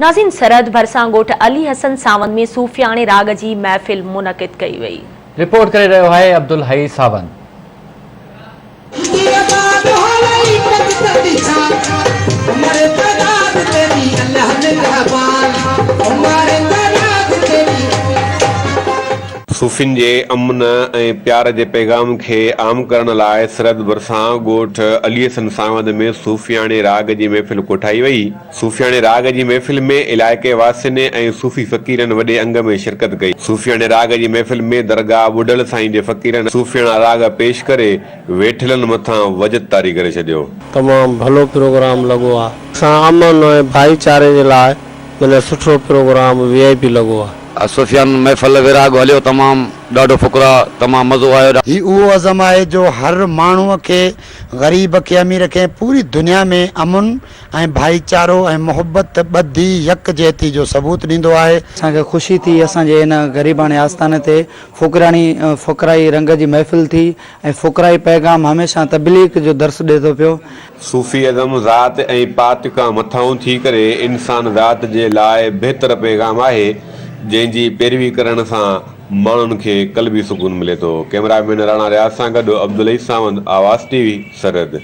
नाज़रीन, सरहद भरिसां ॻोठ अली हसन सावंत में सूफ़ियाणे राग जी महफ़िल मुनक़िद कई वई। रिपोर्ट करे रहियो आहे अब्दुल हई सावंत। सूफ़िन जे अमन ऐं प्यार जे पैगाम खे आम करण लाइ सरहद भरिसां ॻोठ अली हसन सावंत में सूफ़ियाणे राग जी महफ़िल कोठाई वई। सूफ़ियाणे राग जी महफ़िल में इलाइक़े वासियुनि ऐं सूफ़ी फ़क़ीरनि वॾे अंग में शिरकत कई। सूफ़ियाणे राग जी महफ़िल में दरगाह ॿुॾल साईं जे फ़क़ीरनि सूफ़ियाणा राग पेश करे वेठलनि मथां वजद तारी करे छॾियो। तमामु भलो प्रोग्राम लॻो आहे। असां अमन ऐं भाईचारे जे लाइ माना सुठो प्रोग्राम VIP लॻो आहे। सूफ़ियान महफ़िल विराग हलियो, तमामु ॾाढो फ़ुकरा, तमामु मज़ो आयो। ही उहो अज़म आहे जो हर माण्हूअ खे, ग़रीब खे, अमीर खे, पूरी दुनिया में अमन ऐं भाईचारो ऐं मोहब्बत ॿधी यकजहती जो सबूत ॾींदो आहे। असांखे ख़ुशी थी असांजे इन ग़रीबाणे आस्थाने ते फ़ुकराई रंग जी महफ़िल थी ऐं फ़ुकराई पैगाम हमेशह तबलीग जो दर्स ॾिए थो पियो। सूफ़ी अज़म ज़ात ऐं पात खां मथां थी करे इंसान ज़ात जे लाइ बहितर पैगाम आहे, जंहिंजी पैरवी करण सां माण्हुनि खे क़ल्बी सुकून मिले थो। कैमरामैन राणा रियाज़ सां गॾु अब्दुल हई सावंत, आवाज़ TV, सरहद।